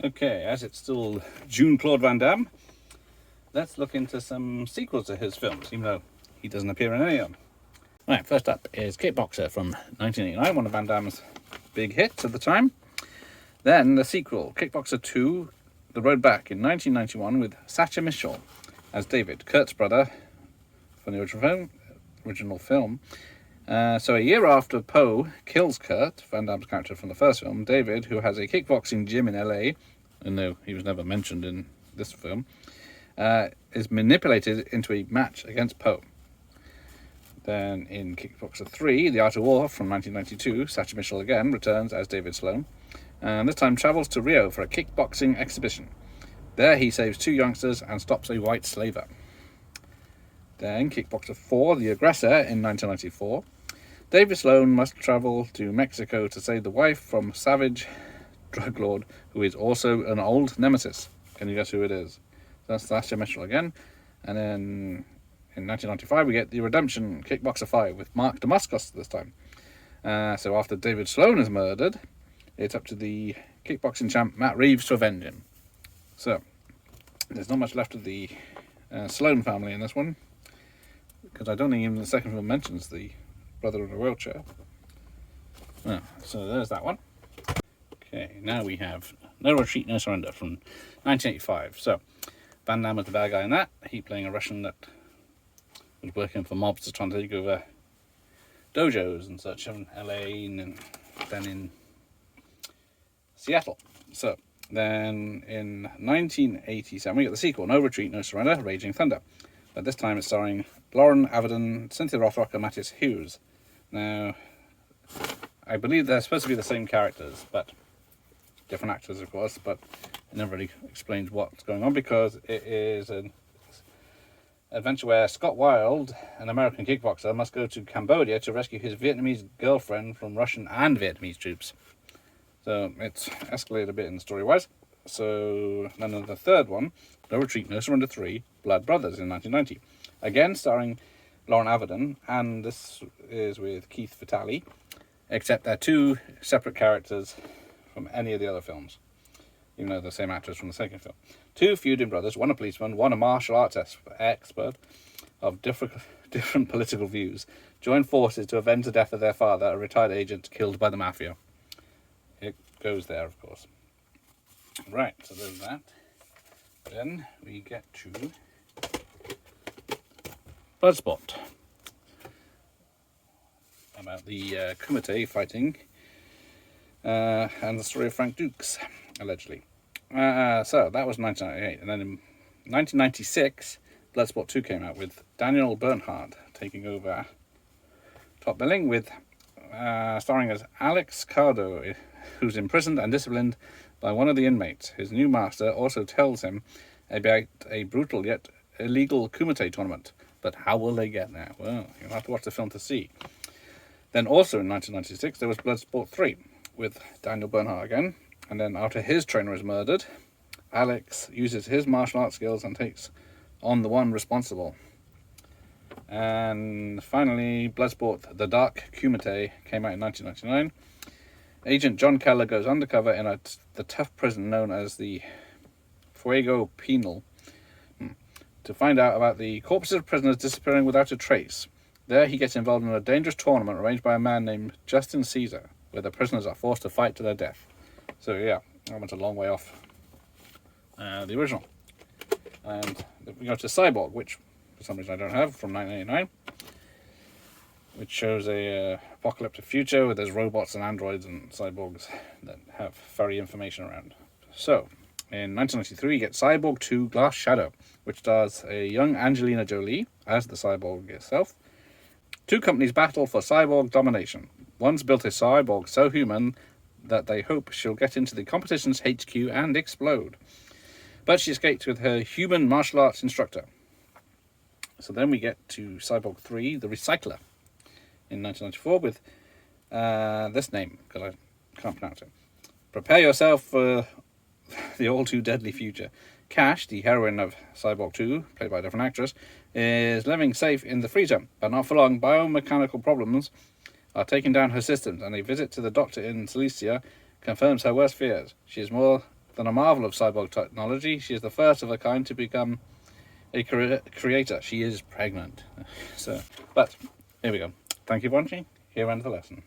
Okay, as it's still Jean-Claude Van Damme, let's look into some sequels to his films, even though he doesn't appear in any of them. Right, first up is KickBoxer from 1989, one of Van Damme's big hits at the time. Then the sequel, Kickboxer 2, The Road Back, in 1991 with Sacha Mitchell as David, Kurt's brother from the original film. So a year after Poe kills Kurt, Van Damme's character from the first film, David, who has a kickboxing gym in LA, and though he was never mentioned in this film, is manipulated into a match against Poe. Then in Kickboxer 3, The Art of War from 1992, Sacha Mitchell again returns as David Sloan, and this time travels to Rio for a kickboxing exhibition. There he saves two youngsters and stops a white slaver. Then Kickboxer 4, The Aggressor in 1994. David Sloan must travel to Mexico to save the wife from savage drug lord who is also an old nemesis. Can you guess who it is? That's Sacha Mitchell again. And then in 1995 we get The Redemption, Kickboxer 5 with Mark Dacascos this time. So after David Sloan is murdered, it's up to the kickboxing champ Matt Reeves to avenge him. So there's not much left of the Sloan family in this one, because I don't think even the second film mentions the brother in a wheelchair. So there's that one. Okay, now we have No Retreat, No Surrender from 1985. So Van Damme was the bad guy in that. He playing a Russian that was working for mobsters trying to take over dojos and such in LA and then in Seattle. So then in 1987 we get the sequel, No Retreat, No Surrender, Raging Thunder. But this time it's starring Lauren Avedon, Cynthia Rothrock and Mattis Hughes. Now, I believe they're supposed to be the same characters, but different actors, of course, but it never really explains what's going on, because it is an adventure where Scott Wilde, an American kickboxer, must go to Cambodia to rescue his Vietnamese girlfriend from Russian and Vietnamese troops. So it's escalated a bit in story-wise. So then the third one, No Retreat, No Surrender 3, Blood Brothers in 1990. Again starring Lauren Avedon, and this is with Keith Vitale, except they're two separate characters from any of the other films, even though they're the same actors from the second film. Two feuding brothers, one a policeman, one a martial arts expert of different political views, join forces to avenge the death of their father, a retired agent killed by the mafia. It goes there, of course. Right, so there's that. Then we get to Bloodsport, about the Kumite fighting and the story of Frank Dukes, allegedly. So that was 1998, and then in 1996 Bloodsport 2 came out with Daniel Bernhardt taking over top billing, with starring as Alex Cardo, who's imprisoned and disciplined by one of the inmates. His new master also tells him about a brutal yet illegal Kumite tournament. But how will they get there? Well, you'll have to watch the film to see. Then also in 1996 there was Bloodsport 3 with Daniel Bernhardt again. And then after his trainer is murdered, Alex uses his martial arts skills and takes on the one responsible. And finally, Bloodsport The Dark Kumite came out in 1999. Agent John Keller goes undercover in the tough prison known as the Fuego Penal to find out about the corpses of prisoners disappearing without a trace. There he gets involved in a dangerous tournament arranged by a man named Justin Caesar, where the prisoners are forced to fight to their death. So yeah, that went a long way off the original. And we go to Cyborg, which for some reason I don't have, from 1989. Which shows a apocalyptic future where there's robots and androids and cyborgs that have furry information around. So, in 1993, you get Cyborg 2 Glass Shadow, which stars a young Angelina Jolie as the cyborg itself. Two companies battle for cyborg domination. One's built a cyborg so human that they hope she'll get into the competition's HQ and explode. But she escapes with her human martial arts instructor. So then we get to Cyborg 3, The Recycler, in 1994 with this name, because I can't pronounce it. Prepare yourself for the all too deadly future. Cash, the heroine of Cyborg 2, played by a different actress, is living safe in the freezer, but not for long. Biomechanical problems are taking down her systems, and a visit to the doctor in Silesia confirms her worst fears. She is more than a marvel of cyborg technology. She is the first of her kind to become a creator. She is pregnant. So, but here we go. Thank you for watching. Here ends the lesson.